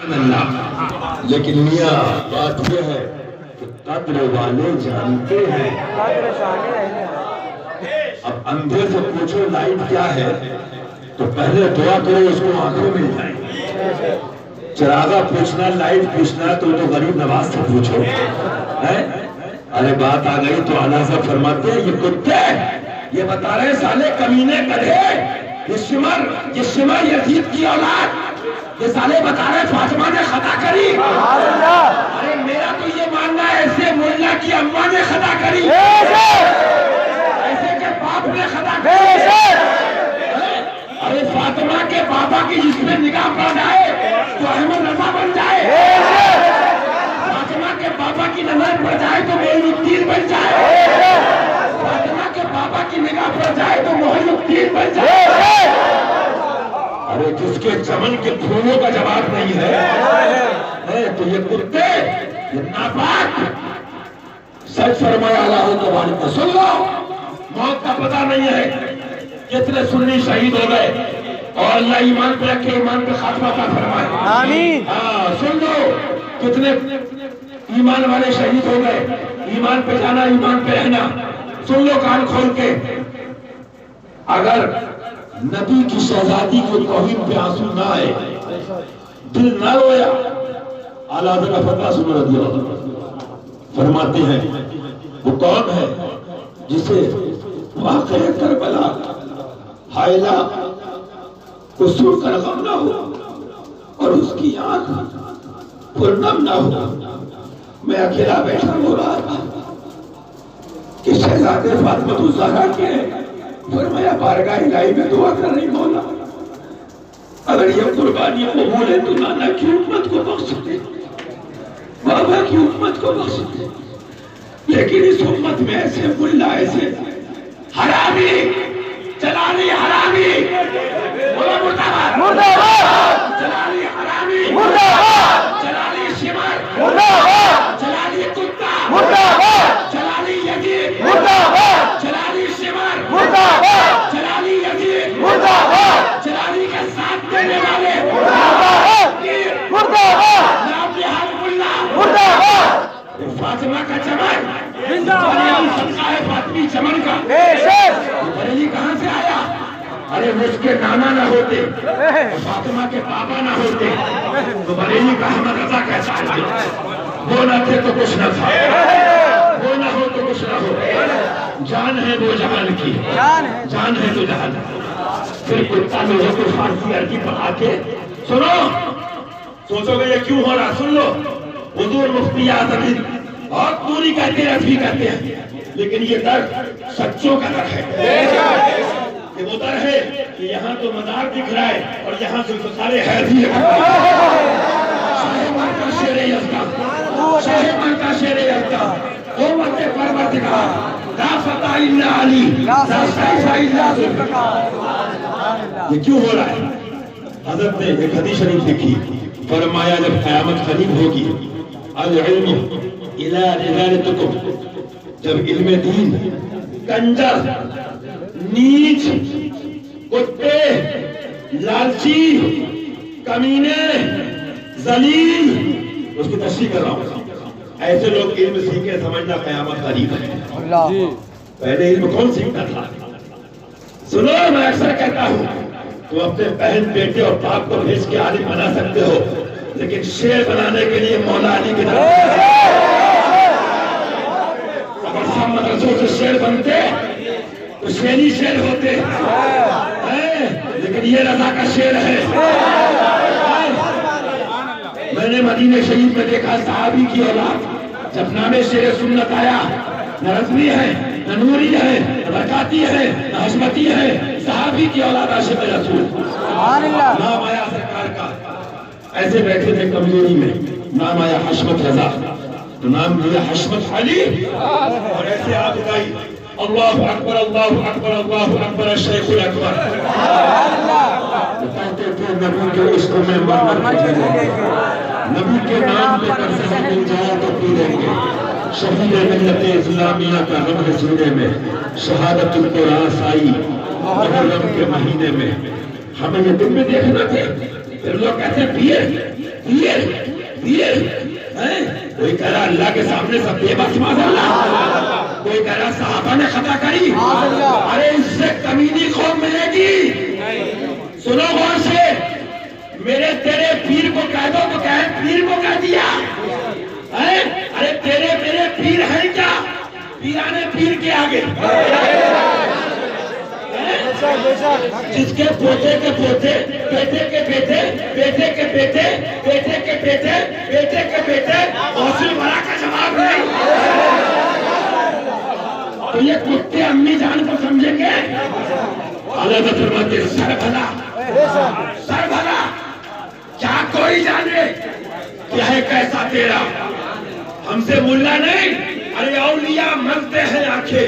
اللہ، لیکن میاں بات یہ ہے کہ قدر والے جانتے ہیں۔ اب اندھے سے پوچھو لائٹ کیا ہے تو پہلے دعا کرو اس کو آنکھوں مل جائیں۔ چراغا پوچھنا لائٹ پوچھنا تو غریب نواز سے پوچھو۔ ارے بات آ گئی تو اعلیٰ صاحب فرماتے ہیں یہ کتے یہ بتا رہے سالے کمینے گدھے یہ شمر یزید کی اولاد یہ سالے بتا رہے فاطمہ نے خطا کری۔ ارے میرا تو یہ ماننا ہے ایسے مولا کی اماں نے خطا کری، ایسے کے باپ نے خطا کری۔ ارے فاطمہ کے بابا کی جس میں نگاہ پڑ جائے تو احمد رضا بن جائے، فاطمہ کے بابا کی نظر پڑ جائے تو معین الدین بن جائے، فاطمہ کے بابا کی نگاہ پڑ جائے تو معین الدین بن جائے۔ ارے جس کے چمن کے پھولوں کا جواب نہیں ہے تو یہ کتے یہ ناپاک۔ سچ فرمایا اللہ تبارک کا سن لو، موت کا پتہ نہیں ہے کتنے سنی شہید ہو گئے اور اللہ ایمان پہ رکھے ایمان پہ خاتمہ کا فرمائے آمین۔ سن لو کتنے ایمان والے شہید ہو گئے، ایمان پہ جانا ایمان پہ رہنا۔ سن لو کان کھول کے، اگر نبی کی شہزادی کے توہین پہ آنسو نہ آئے، دل نہ رویا، اعلیٰ حضرت فتح سن رضی اللہ عنہ فرماتے ہیں وہ کون ہے جسے واقعہ کربلا حائلہ کو سن کر غم نہ ہو اور اس کی آنکھ پرنم نہ ہو۔ میں اکیلا بیٹھا ہو رہا تھا کہ شہزادے فاطمہ الزہرا کے فرمایا بارگاہ الہی میں دعا کر رہی مولا اگر یہ قربانی قبول ہے تو نانا کی امت کو بخش دے، بابا کی امت کو بخش دے، لیکن اس امت میں ایسے ملا ایسے حرامی جلالی حرامی مرداباد جلالی حرامی مرداباد جلالی شمر مرداباد جلالی کتا جلالی یزید مرداباد جلالی شمر مرداباد جلالی یزید مرداباد جلالی کے ساتھ دینے والے مرداباد مرداباد نام نہاد ملا مرداباد فاطمہ کا چمن صدقہ ہے فاطمی چمن کا بریلی کہاں سے آیا؟ ارے اس کے نانا نہ ہوتے فاطمہ کے پاپا نہ ہوتے تو بریلی کا احمد رضا کیسا ہے؟ وہ نہ تھے تو کچھ نہ تھا، وہ نہ ہو تو کچھ نہ ہو۔ جان ہے وہ جہان کی، جان ہے تو جہان۔ پھر کتا لوگوں کو فارسی عربی پڑھا کے سنو، سوچو گے یہ کیوں ہو رہا؟ سن لو، حضور مفتی اعظم بہت دوری کہتے ہیں رفیع کہتے ہیں، لیکن یہ درد سچوں کا درد ہے۔ یہ وہ درد ہے کہ یہاں تو مزار دکھ رہا ہے اور یہاں ذوالفقار حیدری ہے۔ شاہمان کا شیر یزدان، شاہمان شیر یزدان، قوت پروردگار، لا فتح الا علی، لا سیف الا ذوالفقار۔ یہ کیوں ہو رہا ہے؟ حضرت نے ایک حدیث شریف لکھی، فرمایا جب قیامت قریب ہوگی العلم الى رجالتکم، جب علم دین کنجر نیچ کتے لالچی کمینے ذلیل، اس کی تشریح کر رہا ہوں، ایسے لوگ علم سیکھے سمجھنا قیامت قریب ہے۔ پہلے علم کون سیکھتا تھا؟ سنو میں اکثر کہتا ہوں تم اپنے بہن بیٹے اور باپ کو بھیج کے عالم بنا سکتے ہو، لیکن شیر بنانے کے لیے مولا علی کی طرف اگر سب مدرسوں سے شیر بنتے تو شیری شیر ہوتے، لیکن یہ رضا کا شیر ہے۔ میں نے مدینہ شریف میں دیکھا صحابی کی اولاد جب نام شیر سنت آیا، نہ رضوی ہے نہ نوری ہے نہ برکاتی ہے نہ حشمتی ہے، صحابی کی اولاد عاشق رسول، نام آیا سرکار کا، ایسے بیٹھے تھے کمزوری میں، نام آیا حشمت رضا تو نام لیا حشمت علی، اور ایسے آپ گائی اللہ اکبر اللہ اکبر اللہ اکبر الشیخ الاکبر۔ کہتے تھے نبی کے عشق میں مرنا پی لیں گے، نبی کے نام پہ کر سے مل جائے تو پی لیں گے، شہید ملت اسلامیہ کا غم ہے سینے میں، شہادت القرآن آئی محرم کے مہینے میں، ہمیں یہ دن میں دیکھنا تھے، پھر لوگ کہتے ہیں پیے کوئی کہہ رہا اللہ کے سامنے سب بے بس معذاللہ، کوئی کہہ رہا صحابہ نے خطا کری، ارے اس سے کمینی قوم ملے گی۔ سنو غور سے، میرے تیرے پیر کو کہہ دو تو کہے پیر کو کہہ دیا، ارے تیرے میرے پیر ہیں کیا؟ پیرانے پیر کے آگے، جس کے پوتے کے پوتے، بیٹے کے بیٹے، بیٹے کے بیٹے، بیٹے کے بیٹے، بیٹے کے بیٹے، حوصل بڑا کا جواب نہیں۔ تو یہ کتے امی جان کو سمجھیں گے؟ اللہ فرماتے سر بھلا، سر بھلا، کیا کوئی جانے کیا ہے کیسا تیرا؟ ہم سے ملا نہیں، ارے اولیاء ملتے ہیں آنکھیں،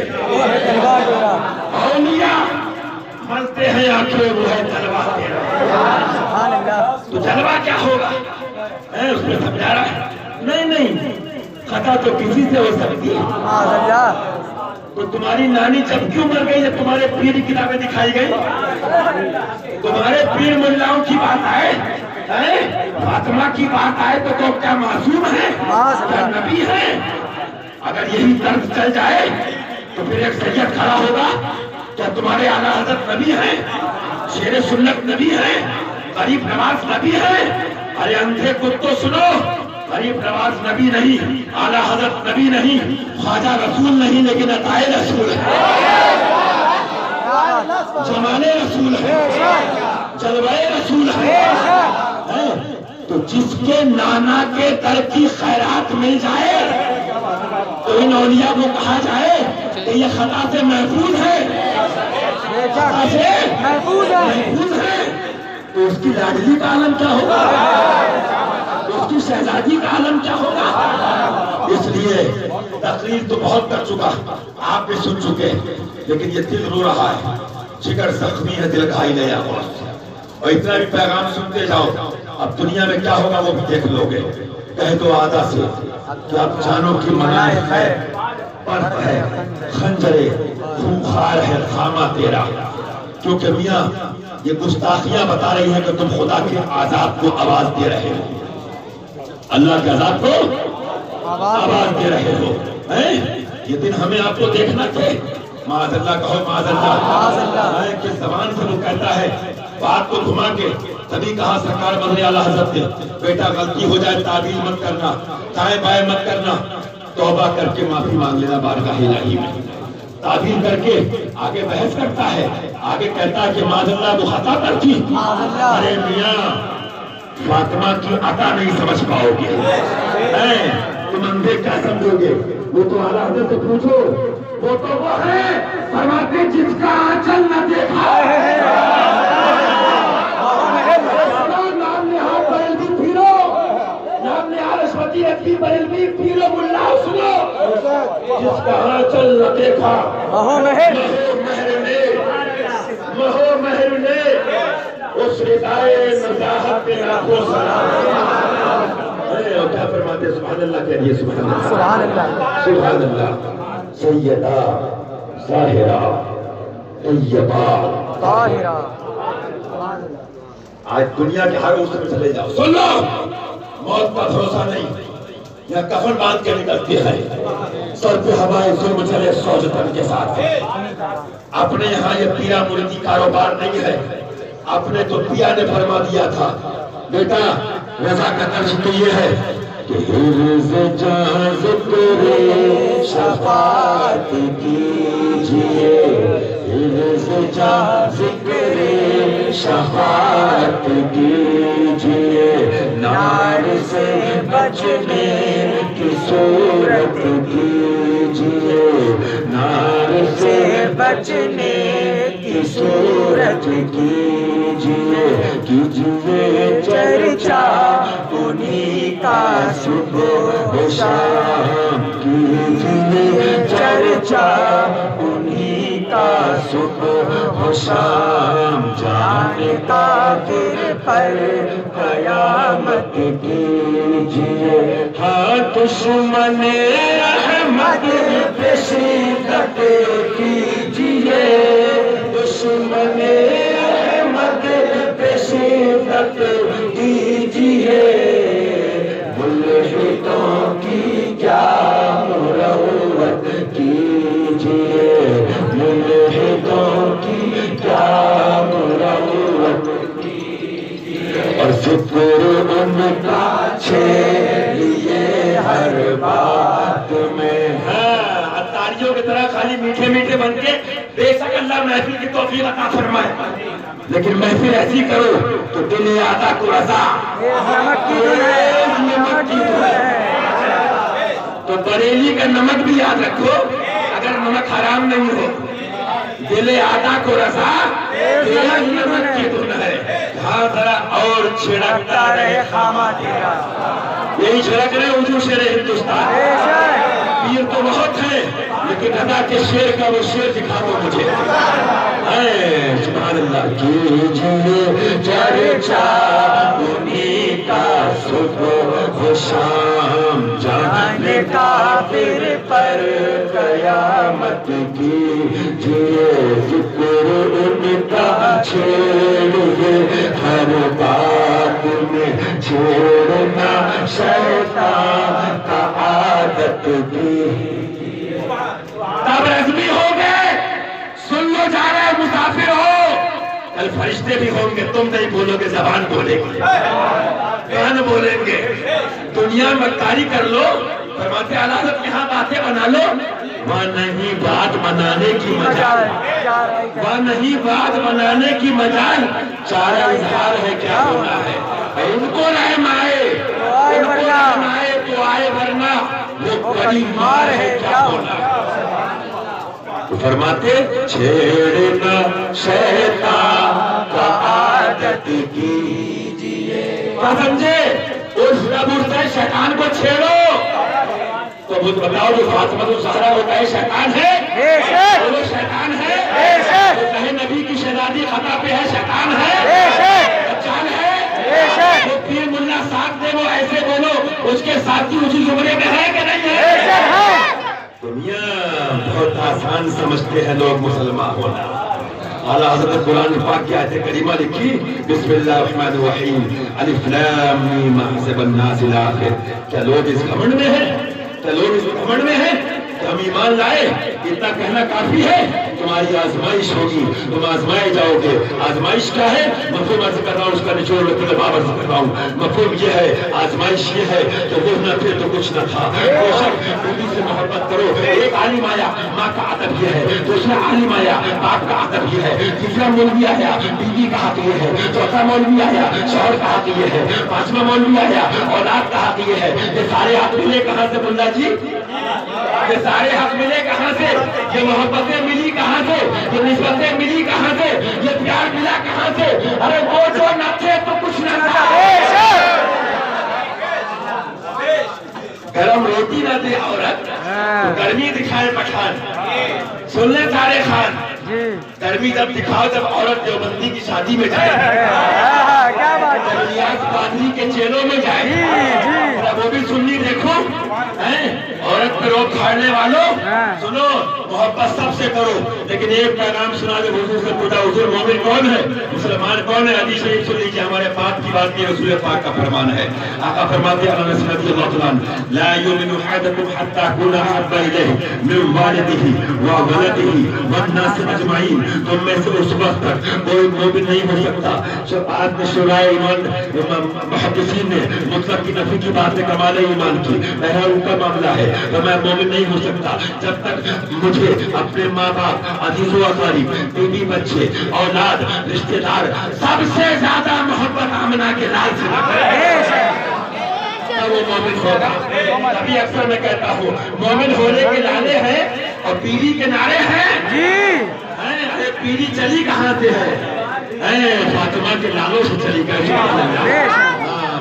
اولیاء ملتے ہیں آنکھیں، وہ ہے جلوہ تیرا۔ تو جلوہ کیا ہوگا؟ اس میں سمجھا رہا ہے نہیں، خطا تو کسی سے ہو سکتی ہے۔ تو تمہاری نانی جب کیوں مر گئی جب تمہارے پیر کی کتابیں دکھائی گئی؟ تمہارے پیر ملاؤں کی بات آئے، فاطمہ کی بات آئے تو کیا معصوم ہے؟ کیا نبی ہے؟ اگر یہی طرز چل جائے تو پھر ایک سید کھڑا ہوگا، کیا تمہارے اعلیٰ حضرت نبی ہیں؟ شیر سنت نبی ہیں؟ غریب نواز نبی ہیں؟ ارے اندھے کتوں سنو، غریب نواز نبی نہیں، اعلیٰ حضرت نبی نہیں، خواجہ رسول نہیں، لیکن عطائے رسول ہے، جمال رسول ہے، جلوہ رسول ہے۔ تو جس کے نانا کے در کی خیرات مل جائے تو ان اولیاء کو کہا جائے کہ یہ خطا سے محفوظ ہے، خطا سے محفوظ ہے، تو اس کی لاڈلی کا عالم کیا ہوگا؟ اس کی شہزادی کا عالم کیا ہوگا؟ اس لیے تقریر تو بہت کر چکا، آپ بھی سن چکے، لیکن یہ دل رو رہا ہے، جگر زخمی ہے، دل گھائی نیا ہوا، اور اتنا بھی پیغام سنتے جاؤ، اب دنیا میں کیا ہوگا وہ بھی دیکھ لو گے۔ کہہ دو آدھا سے کہ اب جانوں کی منائے ہے، پرت ہے خنجرے خونخوار ہے خامہ تیرا، کیونکہ میاں یہ گستاخیاں بتا رہی ہیں کہ تم خدا کے عذاب کو آواز دے رہے ہو، اللہ کے عذاب کو آواز دے رہے ہو۔ یہ دن ہمیں آپ کو دیکھنا تھے، معاذ اللہ کہو معاذ اللہ، کس زبان سے وہ کہتا ہے بات کو گھما کے، تبھی کہا سرکار مدنی اعلیٰ حضرت نے بیٹا غلطی ہو جائے تعویل مت کرنا، دائیں بائیں مت کرنا، توبہ کر کے معافی مانگ لینا بارگاہ الہی میں۔ تعویل کر کے آگے بحث کرتا ہے، آگے کہتا ہے کہ معاذ اللہ وہ خطا کرتی، ارے میاں فاطمہ کی عطا نہیں سمجھ پاؤ گے، تم اندھے کیا سمجھو گے؟ وہ تو اعلیٰ حضرت سے پوچھو، وہ تو وہ ہے فرماتے جس کا آنچل نہ دیکھا ہے، نام نہاد بریلوی پیرو، نام نہاد اشمتی رکھی بریلوی پیرو ملا سنو، جس کا آنچل نہ دیکھا مہو مہر نے اس ردائے نزاہت پہ لاکھوں سلام۔ اور کیا فرماتے سبحان اللہ کہہ سبحان اللہ، سبحان اللہ، سبحان اللہ، سیدہ ظاہرہ طیبہ طاہرہ۔ آج دنیا کے ہر عصر میں چلے جاؤ، سن لو، موت کا بھروسہ نہیں، یا کفن باندھ کے نکلتی ہے، سر پہ ہوائے ظلم چلے سوجتن کے ساتھ۔ اپنے یہاں یہ پیرا مریدی کاروبار نہیں ہے، اپنے تو پیا نے فرما دیا تھا بیٹا رضا کا طرز تو یہ ہے کہ حرز جاں ذکر شفاعت کیجئے، حرز جاں ذکر شفاعت کیجئے، نار سے بچنے کی صورت کیجئے، نار سے بچنے کی صورت کیجئے، کیجئے چرچا انہی کا صبح و شام، کیجئے چرچا انہی کا صبح و شام، جان کافر پر قیامت کیجئے، ہاں دشمن احمد پہ شدت کیجئے، دشمن احمد پہ شدت کیجئے، ان کا چھیڑیے ہر بات میں. اتاریوں کی طرح خالی میٹھے میٹھے بن کے بے شک اللہ محفل کی توفیق عطا فرمائے، لیکن محفل ایسی کرو تو دل آدھا کو رضا. تو بریلی کا نمک بھی یاد رکھو، اگر نمک حرام نہیں ہو، دل آدھا کو رضا نمک کی دھن ہے. ہاں ذرا اور چھڑکتا رہے خامہ تیرا، یہی چھڑک رہے حضور شیر ہندوستان. پیر تو بہت ہے لیکن ادا کے شیر کا وہ شیر دکھا دو مجھے. سبحان اللہ. کیجئے چرچا انہی کا صبح و شام، جانے کافر پر قیامت کیجئے ذکر ان کا چھیڑیے ہر بات میں. چھوڑنا شیطان کا عادت کی. تب رزمی ہو گئے، سن لو جا رہے مسافر ہو، کل فرشتے بھی ہوں گے، تم نہیں بولو گے، زبان بولے گی، کان بولیں گے. دنیا میں مکاری کر لو، فرماتے اعلیٰ حضرت یہاں باتیں بنا لو، وہاں نہیں بات بنانے کی مجال، وہاں نہیں بات بنانے کی مجال. چارہ اظہار ہے کیا ہونا ہے. ان کو رحم آئے، ان کو رحم آئے تو آئے، ورنہ وہ بڑی مار ہے کیا ہونا. فرماتے چھیڑنا شیطان کا عادت کیجئے. کیا سمجھے؟ اس قبر سے شیطان کو چھیڑو. تو مجھ بتاؤ جو فاطمہ الزہرا وہ کہے شیطان ہے؟ وہ شیطان ہے. وہ کہے نبی کی شہزادی خطا پہ ہے، شیطان ہے، دجال ہے. وہ پیر ملا ساتھ دے، وہ ایسے بولو، اس کے ساتھی اسی زمرے میں ہے کہ نہیں ہے؟ دنیا بہت آسان سمجھتے ہیں لوگ مسلمان ہونا. اعلیٰ حضرت قرآن پاک کی آیت کریمہ لکھی، بسم اللہ الرحمن الرحیم، الف لام میم حسب الناس الآخر. کیا لوگ اس گھمنڈ میں ہیں؟ کیا لوگ اس گھمنڈ میں ہیں کہ ہم ایمان لائے؟ اتنا کہنا کافی ہے. تمہاری آزمائش ہوگی، تم آزمائے جاؤ گے. آزمائش کیا ہے؟ مفہوم عرض کر رہا ہوں، اس کا نچوڑ میں عرض کر رہا ہوں. مفہوم یہ ہے، آزمائش یہ ہے کہ وہ نہ تھے تو کچھ نہ تھا. بے شک بیوی سے محبت کرو. ایک عالم آیا، ماں کا ادب یہ ہے. دوسرا عالم آیا، باپ کا ادب یہ ہے. تیسرا مولوی آیا، بیوی کا حق یہ ہے. چوتھا مولوی آیا، شوہر کا حق یہ ہے. پانچواں مولوی آیا، اولاد کا حق یہ ہے. یہ سارے حق ملے کہاں سے ملا جی؟ یہ سارے حق ملے کہاں سے؟ یہ محبتیں ملی کہاں سے؟ یہ نسبتیں ملی کہاں سے؟ یہ پیار ملا کہاں سے؟ ارے وہ جو نہ تھے تو کچھ نہ تھا. گرم روٹی نہ دے عورت تو گرمی دکھائے پٹھان. سن لیں سارے خان، گرمی جب دکھاؤ جب عورت دیوبندی کی شادی میں جائے، ریاض قادری کے چیلوں میں جائے، وہ بھی سننی دیکھو. عورت پہ روک کھاڑنے والوں سنو، محبت سب سے کرو، لیکن ایک پیغام سنا دے حضور سے پوچھا، حضور مومن کون ہے، مسلمان کون ہے؟ حدیث شریف سن لیجیے، ہمارے پاک کی بات کی رسول پاک کا فرمان ہے. آقا فرماتے ہیں انس رضی اللہ عنہ، لا یؤمن احدکم حتی اکون احب الیہ من والدہ وولدہ والناس اجمعین. تم میں سے اس وقت تک کوئی مومن نہیں ہو سکتا. بعد میں شورائے ایمان محدثین نے مطلق کی نفی کی بات ہے، کمال ایمان کی. بہرحال ان کا معاملہ ہے کہ میں مومن نہیں ہو سکتا جب تک مجھے اپنے ماں باپ، عزیز و اقارب، بیوی بچے، اولاد، رشتہ دار، سب سے زیادہ محبت آمنہ کے لال سے نہ کرے. وہ مومن ہوگا. تبھی اکثر میں کہتا ہوں مومن ہونے کے لالے ہیں اور پیری کے نعرے ہیں. ارے پیری چلی کہاں سے ہے؟ فاطمہ کے لالوں سے چلی گئی.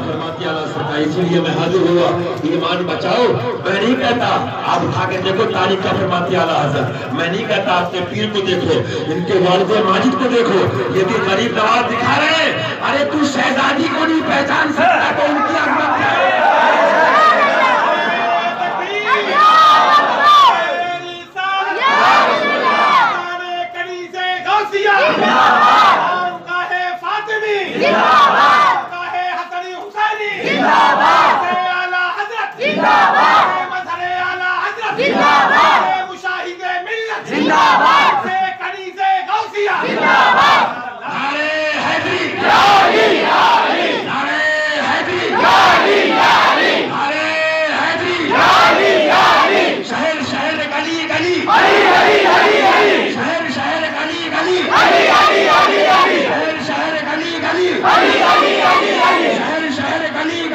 فرماتی اعلیٰ سرکار، اسی لیے میں حاضر ہوا. ایمان بچاؤ میں نہیں کہتا، آپ اٹھا کے دیکھو تاریخ کا. فرماتی اعلیٰ حضرت، میں نہیں کہتا آپ کے پیر کو دیکھو، ان کے والد ماجد کو دیکھو، یہ بھی غریب نواز دکھا رہے ہیں. ارے تو شہزادی کو نہیں پہچان سکتا تو ان کی عظمت کیا ہے؟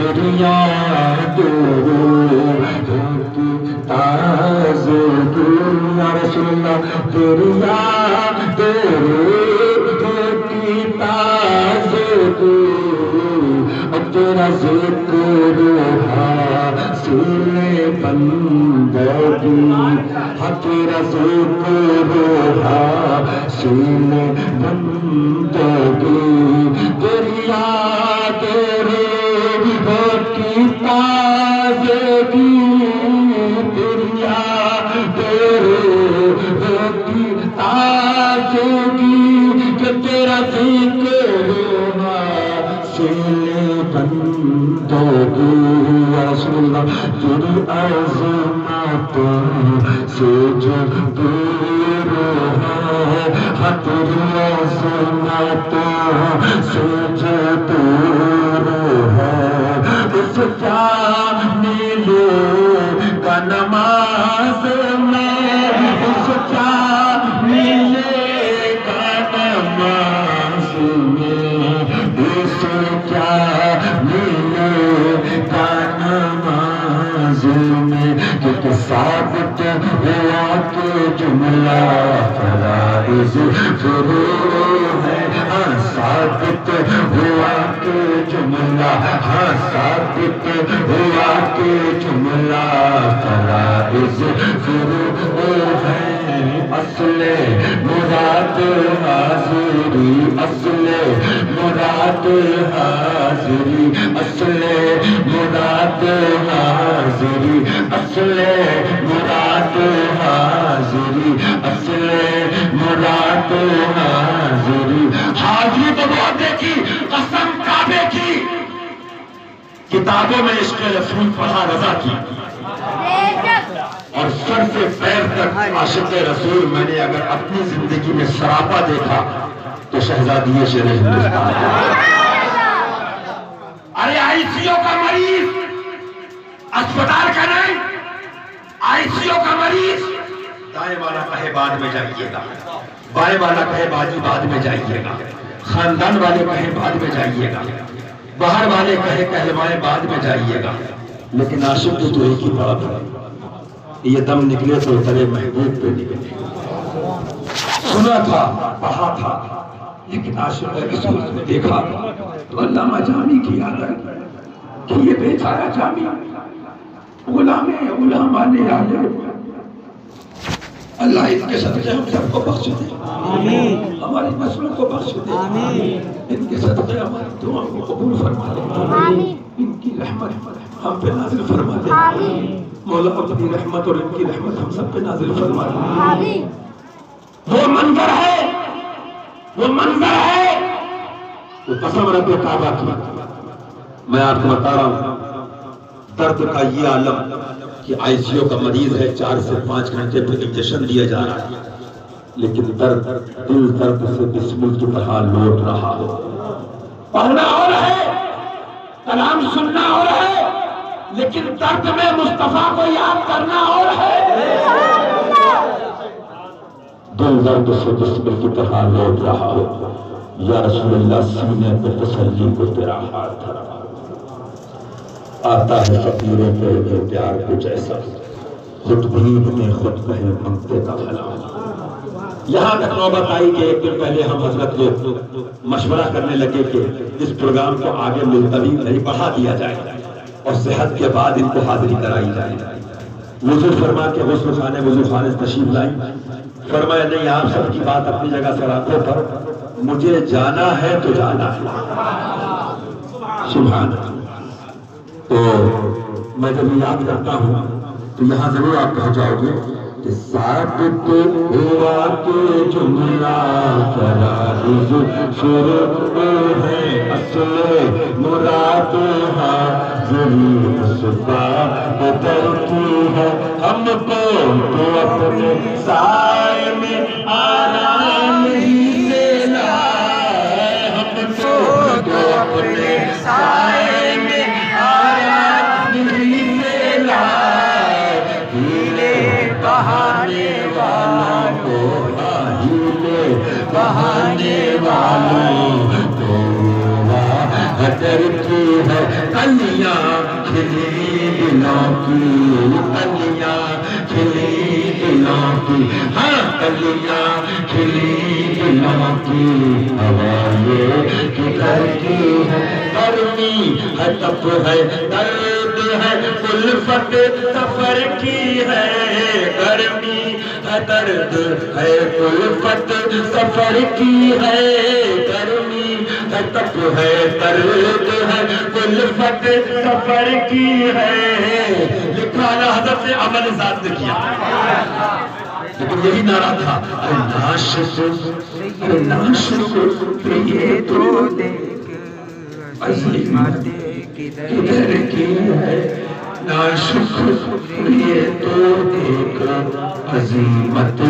تیری یاد ہوتی تازگی یا رسول اللہ تیری یاد ہوتی تازگی تیرا ذکر حاصل بندگی تیرا ذکر حاصل بندگی تیری یاد ہوتی تازگی تیری یاد ہوتی تازگی کہ تیرا ذکر حاصل بندگی یا رسول اللہ تیری عظمتوں سے جو دور ہے تیری عظمتوں سے جو دور ہے اس جاملے کا نماز میں اس جاملے کا نماز میں اس جاملے کا نماز میں کیونکہ ثابت ہوا کہ جملہ فرائض ضرور ہے ثابت ہوا کہ جملہ ثابت ہوا کہ جملہ فرائض ضرور ہے اصل مراد حاضری اصل مراد حاضری اصل مراد حاضری اصل مراد حاضری اصل مراد حاضری حاضری تو بہت دیکھی قسم کعبے کی کتابوں میں عشق رسول پڑھا رضا کی اور سر سے پیر تک عاشق رسول میں نے اگر اپنی زندگی میں سراپا دیکھا تو شہزادی شیر ہندوستان ارے آئی سی او کا مریض اسپتال کا نہیں آئی سی او کا مریض دائیں والا کہے بعد میں جائیے گا بائیں والا کہے باجی بعد میں جائیے گا خاندان والے کہے بعد میں جائیے گا باہر والے کہے کہلوائے بعد میں جائیے گا لیکن عاشق تو ایک ہی بات ہے یہ دم نکلے تو تلے محبوب پہ نکلے سنا تھا پڑھا تھا لیکن عاشق رسول نے دیکھا تو علامہ جامی کی یاد آئی کہ یہ بیچارہ جامی غلام آنے آلے اللہ ان کے صدقے ہم سب کو بخش دے ہماری نسلوں کو بخش دے ان کے صدقے ہماری دعاؤں کو قبول فرما دے ان کی رحمت ہم پہ نازل فرما دے مولا اپنی رحمت اور ان کی رحمت ہم سب پہ نازل فرما دے وہ منظر ہے وہ قسم رب کعبہ کی میں آپ کو بتا رہا ہوں درد کا یہ عالم کہ آئی سی او کا مریض ہے 4 سے 5 گھنٹے پہ انجیکشن دیا جا رہا ہے لیکن درد دل درد سے بسمل کی طرح لوٹ رہا ہے پڑھنا اور ہے کلام سننا اور ہے لیکن درد میں مصطفیٰ کو یاد کرنا اور ہے دل درد سے بسمل کی طرح لوٹ رہا ہے یا رسول اللہ سینے پہ تسلی کو تیرا ہاتھ دھرا آتا ہے فقیروں پہ یہ پیار کچھ ایسا خود بھید میں خود کہے منگتے کا بھلا یہاں تک نوبت آئی کہ ایک دن پہلے ہم حضرت لوگ مشورہ کرنے لگے کہ اس پروگرام کو آگے ملتوی نہیں بڑھا دیا جائے اور صحت کے بعد ان کو حاضری کرائی جائے وضو فرما کے غسل خانے وضو خانے تشریف لائی فرمایا نہیں آپ سب کی بات اپنی جگہ سے رکھو پر مجھے جانا ہے تو جانا ہے سبحان اللہ تو میں جب یاد کرتا ہوں تو یہاں ضرور آپ کہہ جاؤ گے کہ ثابت ہوا کہ جملہ فرائض شروع ہے اصل مراد حاضری مصطفیٰ ترکی ہے ہم کو تو اپنے سائے میں آرام ہی لینا ہم کو تو اپنے سائے میں آرام ہی لینا بہانے والوں کو حضر کی ہے کلیاں کھلی دلوں کی، کلیاں کھلی دلوں کی، ہاں کلیاں کھلی دلوں کی، ہوا یہ کدھر کی ہے، گرمی ہے تپ ہے درد ہے الفت سفر کی ہے، گرمی ہے درد ہے الفت سفر کی ہے، گرمی ہے تپ ہے درد ہے الفت سفر کی ہے، لکھا نا حضرت سے عمل ذات نے کیا، لیکن یہی نعرہ تھا ناشکر یہ تو دیکھ عظیمت کدھر کی ہے، ناشکر یہ تو دیکھ عظیمت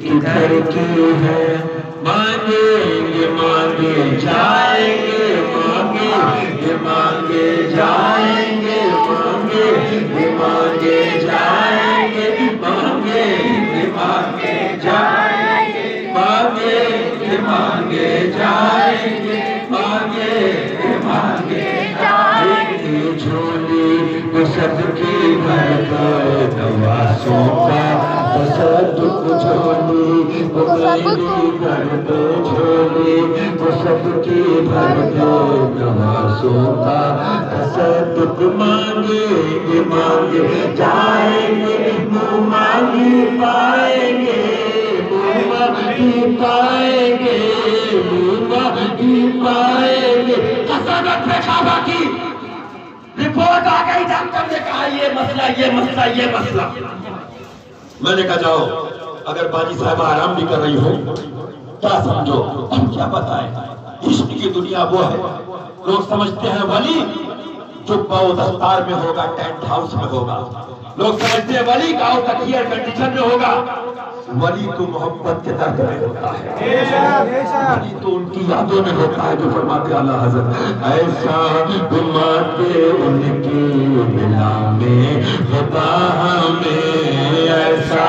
کدھر کی ہے، مانگیں گے مانگے جائیں گے، مانگیں گے مانگے جائیں گے، مانگیں گے مانگے جائیں گے، مانگیں گے مانگے جائیں گے، مانگیں گے مانگے جائیں گے، مانگیں گے مانگے جائیں گے، جھولی وہ سب کی برکت نوازوں کا تصدق، جھولی وہ سب کی برکت، جھولی وہ سب کی برکت نوازوں کا تصدق، مانگیں گے مانگے جائیں گے، منہ مانگی پائیں گے، منہ مانگی پائیں گے، منہ مانگی پائیں گے، حسنت پہ کعبہ کی رپورٹ آ گئی، ڈاکٹر نے کہا یہ مسئلہ یہ مسئلہ یہ مسئلہ، میں نے کہا جاؤ اگر باجی صاحبہ آرام بھی کر رہی ہو کیا سمجھو، ہم کیا بتائیں، عشق کی دنیا وہ ہے، لوگ سمجھتے ہیں ولی جو پاؤ دستار میں ہوگا ٹینٹ ہاؤس میں ہوگا، لوگ سمجھتے ہیں ولی کا تکیہ ایئر کنڈیشن میں ہوگا، ولی تو محبت کے درد میں ہوتا ہے، ولی تو ان کی یادوں میں ہوتا ہے، جو فرماتے اعلیٰ حضرت ایسا گماتے ان کی ملا میں ہوتا ہمیں، ایسا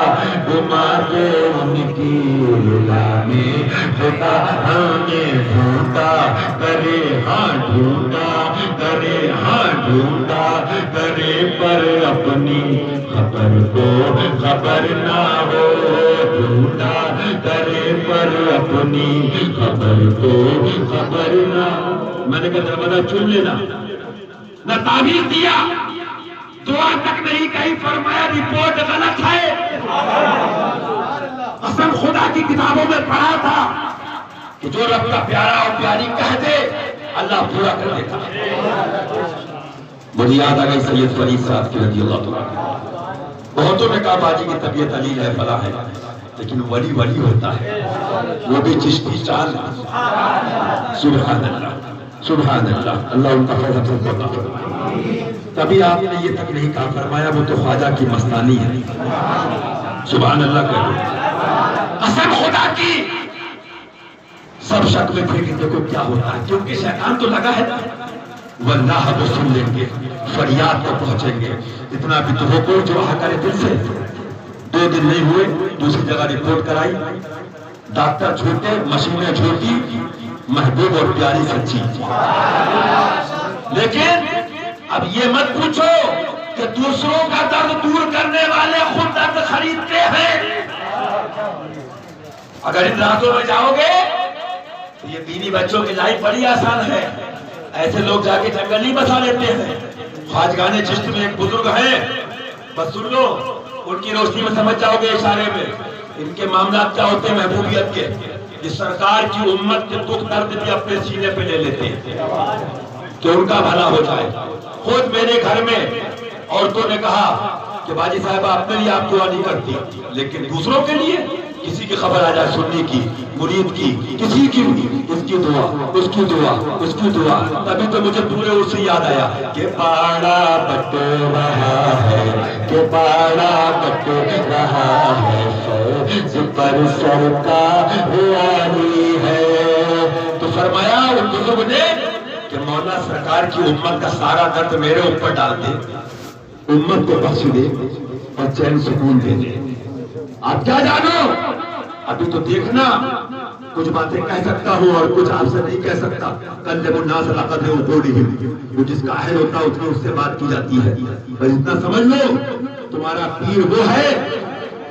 گماتے ان کی ملا میں ہوتا ہمیں، ڈھونڈا کرے ہاں ڈھونڈا کرے ہاں ڈھونڈا کرے پر اپنی خبر کو خبر نہ ہو، ڈھونڈا کرے پر اپنی خبر کو خبر نہ ہو، میں نے کہا دروازہ چن لینا، نہ تعویذ دیا، دعا تک نہیں کہیں، فرمایا رپورٹ غلط ہے، قسم خدا کی کتابوں میں پڑھا تھا کہ جو رب کا پیارا اور پیاری کہہ دے اللہ پورا کر دیتا ہے۔ مجھے یاد آ گئی سید فرید صاحب کی رضی اللہ عنہ، بہتوں نے کہا باجی کی طبیعت علیل ہے فلاں ہے، لیکن ولی ولی ہوتا ہے، وہ بھی چشتی چال، سبحان اللہ سبحان اللہ، اللہ ان کا فیض ہم سب کو فرمائے۔ کبھی آپ نے یہ تک نہیں کہا، فرمایا وہ تو خواجہ کی مستانی ہے، سبحان اللہ کہو، قسم خدا کی، سب شک میں تھے کہ دیکھو کیا ہوتا ہے، کیونکہ شیطان تو لگا ہے، واللہ وہ سن لیں گے، فریاد کو پہنچیں گے، اتنا بھی تو ہو کوئی جو آ کرے دل سے، 2 دن نہیں ہوئے دوسری جگہ رپورٹ کرائی، ڈاکٹر جھوٹے مشینیں جھوٹی، محبوب اور پیاری سچی، لیکن اب یہ مت پوچھو کہ دوسروں کا درد دور کرنے والے خود درد خریدتے ہیں، اگر ان راتوں میں جاؤ گے تو یہ بیوی بچوں کی لائف بڑی آسان ہے، ایسے لوگ جا کے جنگل نہیں بسا لیتے ہیں، خواجگان چشت میں ایک بزرگ ہیں، بس سن لو، ان کی روشنی میں سمجھ جاؤ گے اشارے میں، ان کے معاملات کیا ہوتے ہیں محبوبیت کے، یہ سرکار کی امت کے دکھ درد بھی اپنے سینے پہ لے لیتے ہیں کہ ان کا بھلا ہو جائے۔ خود میرے گھر میں عورتوں نے کہا کہ باجی صاحبہ اپنے لیے آپ دعا نہیں کرتی، لیکن دوسروں کے لیے کسی کی خبر آ جائے سننے کی، مرید کی، کسی کی بھی، اس کی دعا، اس کی دعا، اس کی دعا، تبھی تو مجھے پورے اس سے یاد آیا کہ پاڑا بٹ رہا ہے، کہ پاڑا بٹ رہا ہے، پر سرکار آئی ہے، تو فرمایا ان بزرگ نے کہ مولا سرکار کی امت کا سارا درد میرے اوپر ڈال دے، امت کو بخش دے اور چین سکون دے دے۔ آپ کیا جانو، ابھی تو دیکھنا کچھ باتیں کہہ سکتا ہوں اور کچھ آپ سے نہیں کہہ سکتا. کلم الناس علی قدر عقولہم، وہ جس کا اہل ہوتا ہے اتنی اس سے بات کی جاتی ہے. بس اتنا سمجھ لو تمہارا پیر وہ ہے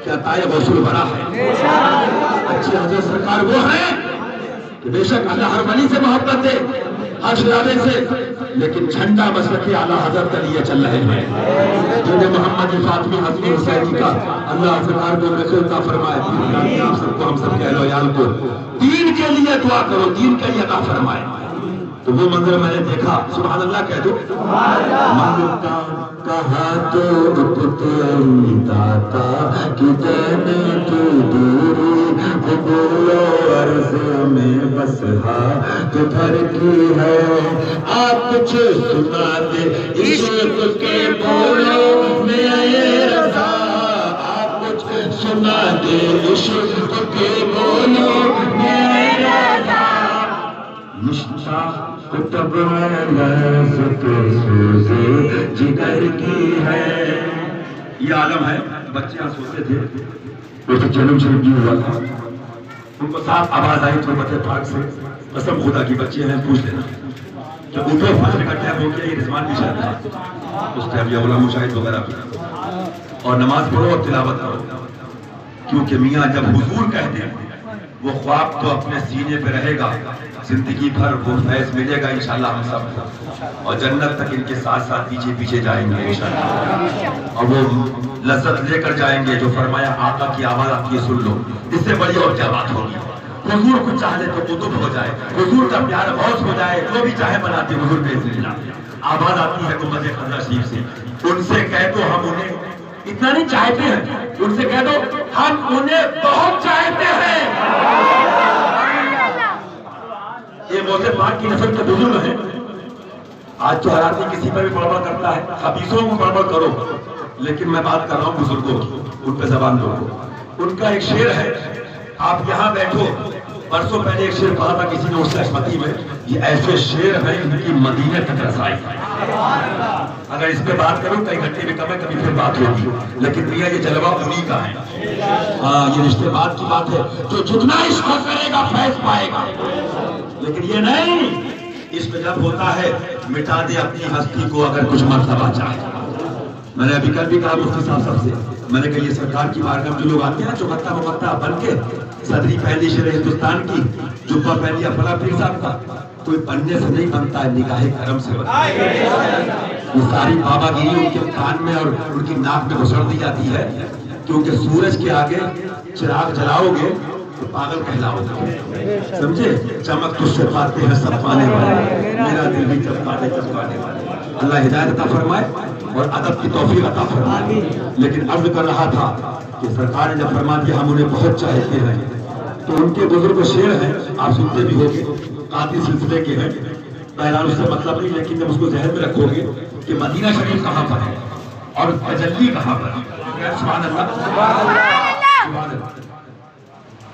کیا طائب غوث الورا ہے. اچھے حضرت سرکار وہ ہیں کہ بے شک اللہ ہر ولی سے محبت ہے، ہر شرابے سے، لیکن جھنڈا مسلک اعلیٰ حضرت کے لیے چل رہے ہیں. جنہیں محمد فاطمی حسنی حسینی کا اللہ سرکار کو عطا فرمائے. آپ سب کو، ہم سب کے اہل و عیال کو دین کے لیے دعا کرو، دین کے لیے عطا فرمائے. تو وہ منظر میں نے دیکھا، سبحان اللہ کہہ دو. مانگتا کہا تو پتلی داتا کہ جانے کی دوری، قبول و عرض میں بس تو بھر کی ہے. آپ کچھ سنا دے عشق کے بولو میں اے رضا، آپ کچھ سنا دے عشق کے بولو میں اے رضا. نشتا کتب میں لرز کے سوزے جگر کی ہے. یہ عالم ہے. بچے یہاں سوتے تھے، وہ تو جنم شریف کی ہوا تھا، ان کو صاف آواز آئی تو بچے پاک سے، قسم خدا کی بچے ہیں پوچھ لینا. جب اٹھو فجر کا ٹائم ہو گیا، یہ رضوان بھی شاید تھا اس ٹائم، یہ علماء مشاہد وغیرہ بھی، اور نماز پڑھو اور تلاوت کرو. کیونکہ میاں جب حضور کہتے ہیں وہ خواب تو اپنے سینے پہ رہے گا، زندگی بھر وہ فیض ملے گا انشاءاللہ ہم سب، اور جنت تک ان کے ساتھ ساتھ پیچھے پیچھے جائیں گے انشاءاللہ، اور وہ لذت لے کر جائیں گے جو فرمایا آقا کی آواز آپ یہ سن لو. اس سے بڑی اور کیا بات ہوگی. حضور کو چاہے تو قطب ہو جائے، حضور کا پیار غوث ہو جائے، جو بھی چاہے بناتے حضور بے اللہ. آواز آتی ہے گنبد خضرا شریف سے، ان سے کہہ دو ہم انہیں اتنا نہیں چاہتے ہیں، ان سے کہہ دو ہم انہیں بہت چاہتے ہیں. یہ موت پاک کی نسل کے بزرگ ہیں. آج تو ہر آدمی کسی پر بھی بڑبڑ کرتا ہے، خبیثوں کو بڑبڑ کرو، لیکن میں بات کر رہا ہوں بزرگوں کی، ان پہ زبان دو. ان کا ایک شعر ہے، آپ یہاں بیٹھو، برسوں پہلے ایک شعر پڑھا تھا کسی نے اس سے احمدی میں، یہ ایسے شعر ہیں ان کی مدینے تک رسائی. اگر اس پہ بات کروں کئی گھنٹے میں کم ہے، کبھی پھر بات ہوگی، لیکن میاں یہ جلوہ انہی کا ہے. ہاں یہ رشتے بات کی بات ہے، جو جتنا عشق کرے گا فیض پائے گا. لیکن یہ نہیں، عشق جب ہوتا ہے مٹا دے اپنی ہستی کو اگر کچھ مرتبہ چاہے. میں نے ابھی کل بھی کہا مفتی صاحب سب سے، میں نے کہا یہ سرکار کی بارگاہ میں جو لوگ آتے ہیں جو مکہ مکہ بن کے صدری پہلی شیر ہندوستان کی، جبہ پہن لیا فلاں پیر صاحب کا، کوئی بننے سے نہیں بنتا ہے، نگاہ کرم سے بنتا ہے. یہ ساری بابا گیری ان کے کان میں اور ان کی ناک میں گھسڑ دی جاتی ہے، کیونکہ سورج کے آگے چراغ جلاؤ گے تو پاگل کہلاؤ گے. سمجھے؟ چمک تجھ سے پاتے ہیں سب پانے والے، میرا دل بھی چمکانے چمکانے والے. اللہ ہدایت عطا فرمائے اور ادب کی توفیق عطا فرمائے. لیکن عرض کر رہا تھا کہ سرکار نے جب فرما دیا ہم انہیں بہت چاہتے ہیں، تو ان کے بزرگ شعر ہیں، آپ سنتے بھی ہوگے، قاطی سلسلے کے ہیں. بہرحال اس سے مطلب نہیں، لیکن جب اس کو ذہن میں رکھو گے کہ مدینہ شریف کہاں پر ہے اور تجلی کہاں پر ہے. سبحان اللہ سبحان اللہ.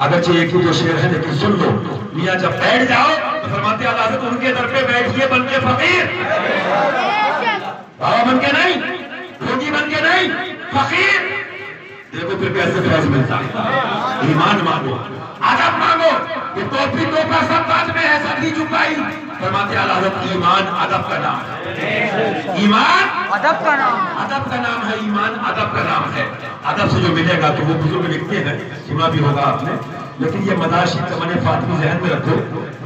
اگرچہ ایک ہی جو شعر ہے لیکن سن لو. میاں جب بیٹھ جاؤ تو فرماتے ہیں اللہ حضرت ان کے در پہ بیٹھیے بن کے فقیر، بابا بن کے نہیں، بھوگی بن کے نہیں، فقیر. دیکھو پھر کیسے فیض ملتا ہے. ایمان مانگو، ادب مانگو، کہ ٹوپی ٹوپا سب بات میں ہے، صدری جھکائی. فرماتے ہیں اللہ حضرت ایمان ادب کا نام ہے. ایمان ادب کا نام، ادب کا نام ہے. ایمان ادب کا نام ہے. ادب سے جو ملے گا تو وہ بزرگ لکھتے ہیں، سنا بھی ہوگا آپ نے. لیکن یہ مدارشی چمن فاطمی ذہن میں رکھو،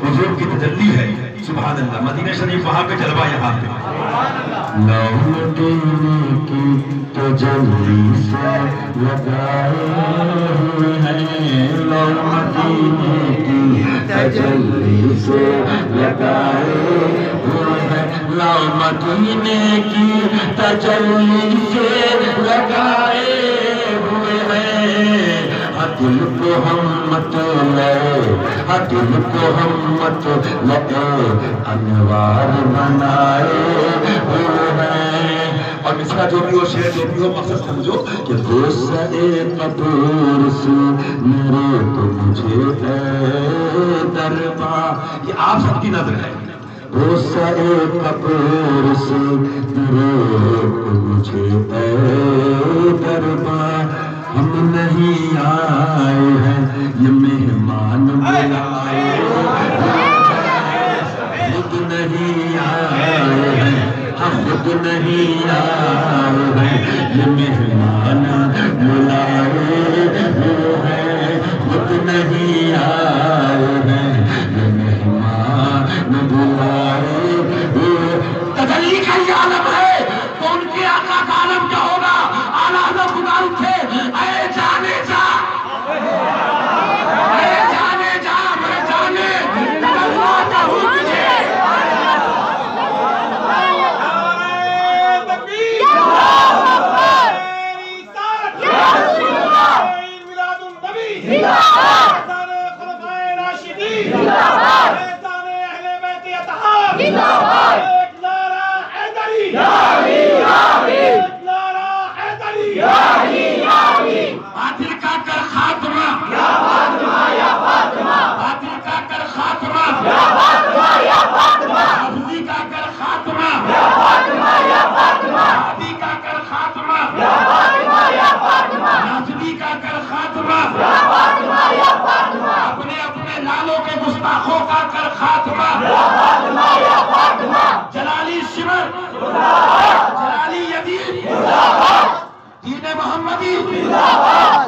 حضور کی تجلی ہے. سبحان اللہ. مدینہ شریف وہاں پہ جلوہ یہاں پہ. لو مدینے کی تجلی سے لگائے ہوئے ہیں، لو مدینے کی تجلی سے لگائے ہوئے ہیں، لو مدینے کی تجلی سے لگائے ہوئے ہیں. دل کو ہم مت لے، دل کو ہم مت لے، انوار بنائے ہوئے ہیں. اور مصرع جو بھی ہو، شعر جو بھی ہو، مقصد سمجھو کہ دوسرے قبور سے میرے تو مجھے اے دربار. یہ آپ سب کی نظر ہے. دوسرے قبور سے میرے تو مجھے اے دربار. ہم نہیں آئے ہیں یہ مہمان بلائے، خود نہیں آئے ہیں، ہم خود نہیں آئے ہیں یہ مہمان بلائے ہیں، خود نہیں آئے ہیں یہ مہمان بلائے۔ تجلی کا یہ عالم ہے تو ان کے آقا کا عالم کیا ہوگا؟ اعلیٰ حضرت خدا اٹھے، اے جانے جا، اے جانے جا، میں جانے تجلاتا ہوں تجھے۔ باطل کا کر خاتمہ، یا فاطمہ یا فاطمہ، باطل کا کر خاتمہ، یا فاطمہ یا فاطمہ، حافظی کا کر خاتمہ، یا فاطمہ یا فاطمہ، حافظی کا کر خاتمہ، یا فاطمہ یا فاطمہ، ناصری کا کر خاتمہ، یا فاطمہ یا فاطمہ، اپنے اپنے لالوں کے گستاخوں کا کر خاتمہ، یا فاطمہ یا فاطمہ، جلالی شمر، جلالی یدید، دین محمدی،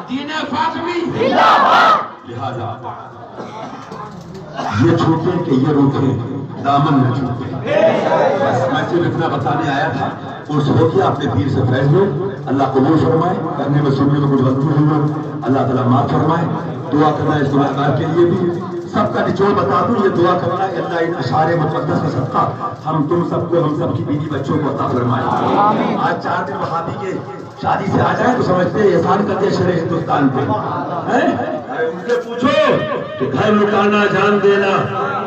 دین فاطمی۔ لہذا یہ چھوٹے کہ یہ روکے، دامن نہ چھوٹے۔ بس میں صرف اتنا بتانے آیا تھا، اس ہو گیا اپنے پیر سے فیض لو، اللہ قبول فرمائے، کرنے میں سننے میں کچھ غلطی ہوئی ہو اللہ تعالیٰ معاف فرمائے۔ دعا کرنا اس گناہگار کے لیے بھی، سب کا نچوڑ بتا دوں، یہ دعا کرنا ہے اللہ ان اشعار مقدس کا صدقہ ہم تم سب کو، ہم سب کی بیوی بچوں کو عطا فرمائے۔ آج 4 دن وہابی کے شادی سے آ جائیں تو سمجھتے ہیں احسان کر دیا شرع ہندوستان پہ۔ ان سے پوچھو کہ گھر لٹانا جان دینا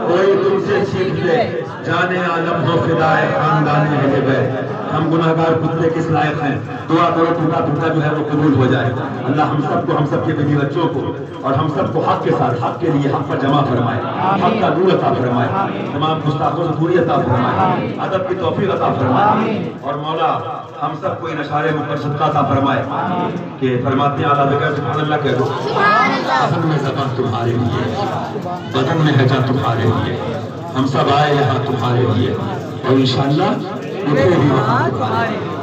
کوئی تم سے سیکھ لے، جانے عالم ہو فدائے خاندان اہل بیت۔ ہم گناہگار کتے کس لائق ہیں؟ دعا کرو ٹوٹا ٹوٹا جو ہے وہ قبول ہو جائے۔ اللہ ہم سب کو، ہم سب کے بیوی بچوں کو اور ہم سب کو حق کے ساتھ، حق کے لیے حق پر جمع فرمائے، حق کا نور عطا فرمائے، تمام گستاخوں سے دوری عطا فرمائے، ادب کی توفیق عطا فرمائے، اور مولا ہم سب کو ان اشعار مقدس صدقہ عطا فرمائے کہ فرماتے ہیں اعلیٰ ذکر سبحان اللہ کہہ دو۔ اصل میں زبان تمہارے لیے، بدن میں ہے جان تمہارے لیے، ہم سب آئے یہاں تمہارے لیے اور انشاءاللہ اٹھے بھی وہاں تمہارے لیے۔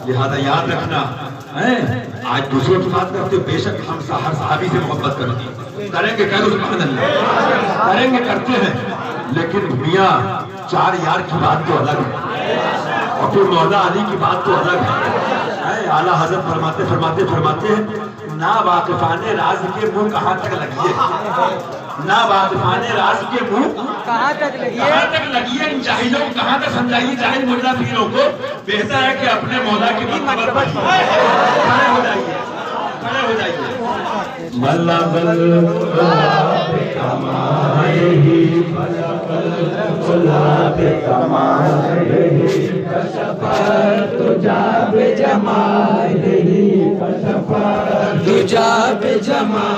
لہذا یاد رکھنا، آج دوسروں کی بات کرتے ہو، بے شک ہم ہر صحابی سے محبت کریں گے، کہہ دو سبحان اللہ، کریں گے، کرتے ہیں، لیکن میاں 4 یار کی بات تو الگ ہے اور پھر مولا علی کی بات تو الگ ہے۔ اعلیٰ حضرت فرماتے ہیں ناواقفان راز کے منہ کہاں تک لگیے، ناواقفان راز کے منہ کہاں تک لگیے، ان جاہلوں کو کہاں تک سمجھائیے، جاہل ملا پیروں کو، بہتر ہے کہ اپنے مولا کی مرتبت پر کھڑے ہو جائیے، کھڑے ہو جائیے۔ ملا گلاب کمائے ہی، گلاب کمائے ہی، کشفت تجا بے جمال ہی، کشفت تجا بے جمال